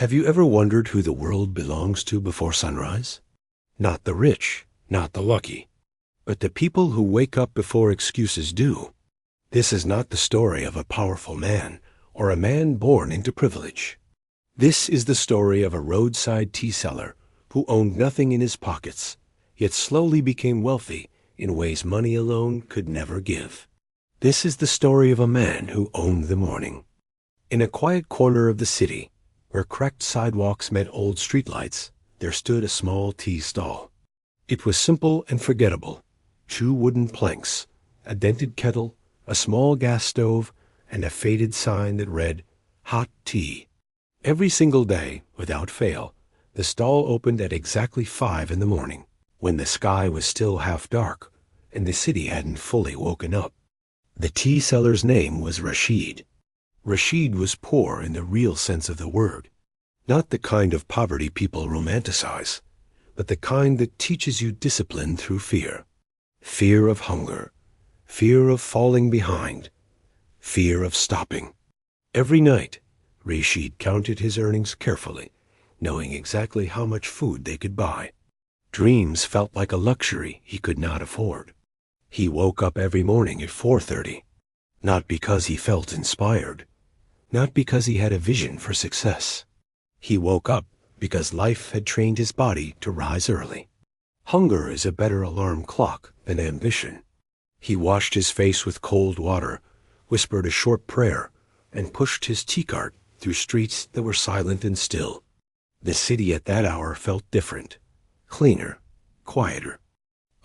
Have you ever wondered who the world belongs to before sunrise? Not the rich, not the lucky, but the people who wake up before excuses do. This is not the story of a powerful man or a man born into privilege. This is the story of a roadside tea seller who owned nothing in his pockets, yet slowly became wealthy in ways money alone could never give. This is the story of a man who owned the morning. In a quiet corner of the city, where cracked sidewalks met old streetlights, there stood a small tea stall. It was simple and forgettable. 2 wooden planks, a dented kettle, a small gas stove, and a faded sign that read, "Hot Tea." Every single day, without fail, the stall opened at exactly 5 in the morning, when the sky was still half dark and the city hadn't fully woken up. The tea seller's name was Rashid. Rashid was poor in the real sense of the word, not the kind of poverty people romanticize, but the kind that teaches you discipline through fear. Fear of hunger, fear of falling behind, fear of stopping. Every night, Rashid counted his earnings carefully, knowing exactly how much food they could buy. Dreams felt like a luxury he could not afford. He woke up every morning at 4:30, not because he felt inspired, not because he had a vision for success. He woke up because life had trained his body to rise early. Hunger is a better alarm clock than ambition. He washed his face with cold water, whispered a short prayer, and pushed his tea cart through streets that were silent and still. The city at that hour felt different, cleaner, quieter,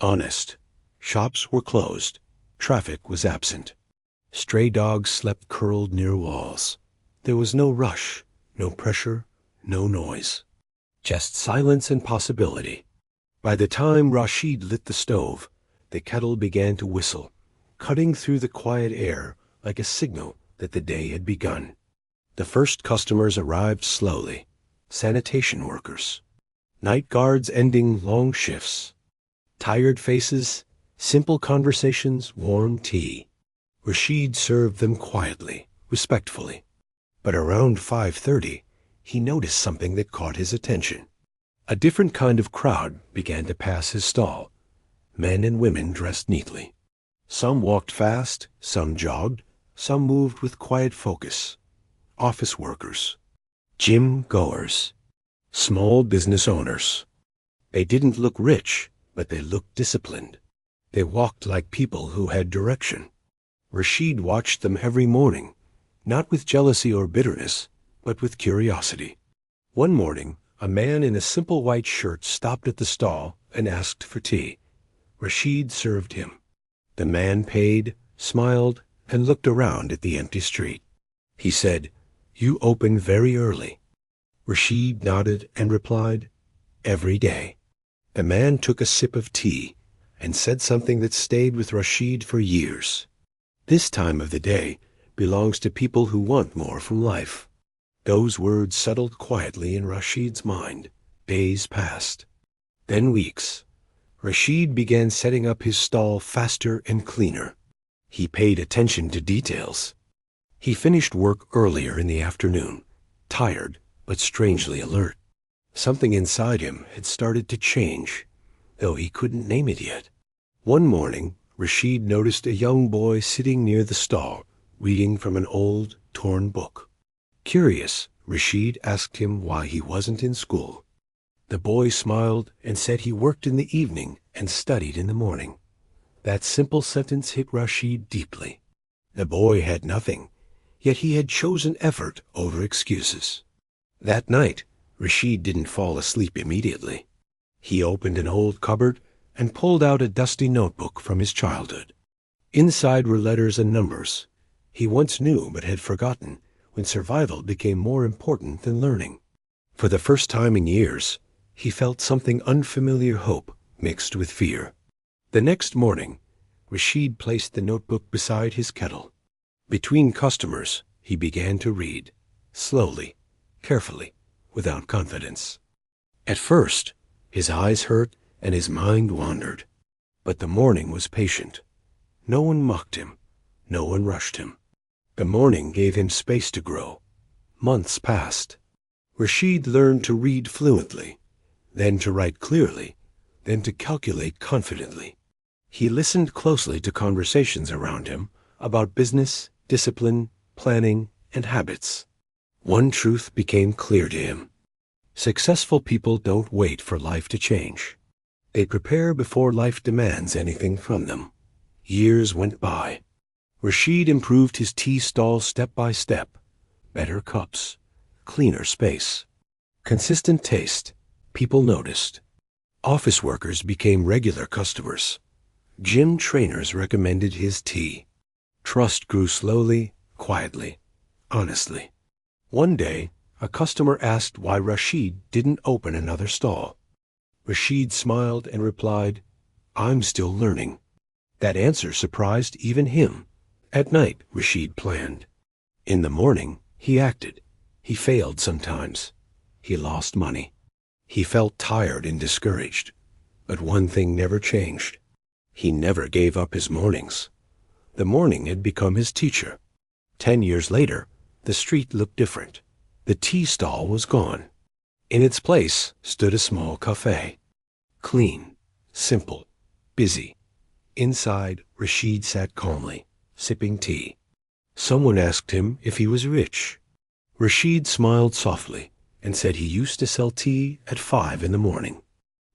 honest. Shops were closed. Traffic was absent. Stray dogs slept curled near walls. There was no rush, no pressure, no noise. Just silence and possibility. By the time Rashid lit the stove, the kettle began to whistle, cutting through the quiet air like a signal that the day had begun. The first customers arrived slowly. Sanitation workers. Night guards ending long shifts. Tired faces, simple conversations, warm tea. Rashid served them quietly, respectfully. But around 5:30, he noticed something that caught his attention. A different kind of crowd began to pass his stall. Men and women dressed neatly. Some walked fast, some jogged, some moved with quiet focus. Office workers, gym goers, small business owners. They didn't look rich, but they looked disciplined. They walked like people who had direction. Rashid watched them every morning, not with jealousy or bitterness, but with curiosity. One morning, a man in a simple white shirt stopped at the stall and asked for tea. Rashid served him. The man paid, smiled, and looked around at the empty street. He said, "You open very early." Rashid nodded and replied, "Every day." The man took a sip of tea and said something that stayed with Rashid for years. This time of the day belongs to people who want more from life. Those words settled quietly in Rashid's mind. Days passed. Then weeks. Rashid began setting up his stall faster and cleaner. He paid attention to details. He finished work earlier in the afternoon, tired but strangely alert. Something inside him had started to change, though he couldn't name it yet. One morning, Rashid noticed a young boy sitting near the stall, reading from an old, torn book. Curious, Rashid asked him why he wasn't in school. The boy smiled and said he worked in the evening and studied in the morning. That simple sentence hit Rashid deeply. The boy had nothing, yet he had chosen effort over excuses. That night, Rashid didn't fall asleep immediately. He opened an old cupboard and pulled out a dusty notebook from his childhood. Inside were letters and numbers he once knew but had forgotten when survival became more important than learning. For the first time in years, he felt something unfamiliar hope mixed with fear. The next morning, Rashid placed the notebook beside his kettle. Between customers, he began to read, slowly, carefully, without confidence. At first, his eyes hurt and his mind wandered. But the morning was patient. No one mocked him. No one rushed him. The morning gave him space to grow. Months passed. Rashid learned to read fluently, then to write clearly, then to calculate confidently. He listened closely to conversations around him about business, discipline, planning, and habits. One truth became clear to him. Successful people don't wait for life to change. They prepare before life demands anything from them. Years went by. Rashid improved his tea stall step by step. Better cups, cleaner space, consistent taste. People noticed. Office workers became regular customers. Gym trainers recommended his tea. Trust grew slowly, quietly, honestly. One day, a customer asked why Rashid didn't open another stall. Rashid smiled and replied, "I'm still learning." That answer surprised even him. At night, Rashid planned. In the morning, he acted. He failed sometimes. He lost money. He felt tired and discouraged. But one thing never changed. He never gave up his mornings. The morning had become his teacher. 10 years later, the street looked different. The tea stall was gone. In its place stood a small cafe. Clean, simple, busy. Inside, Rashid sat calmly, sipping tea. Someone asked him if he was rich. Rashid smiled softly and said he used to sell tea at 5 in the morning.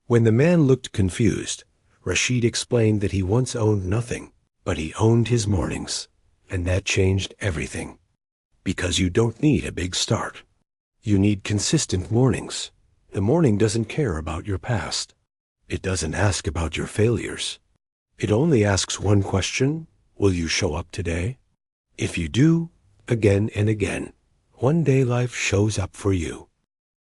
When the man looked confused, Rashid explained that he once owned nothing, but he owned his mornings, and that changed everything. Because you don't need a big start. You need consistent mornings. The morning doesn't care about your past. It doesn't ask about your failures. It only asks one question: will you show up today? If you do, again and again, one day life shows up for you.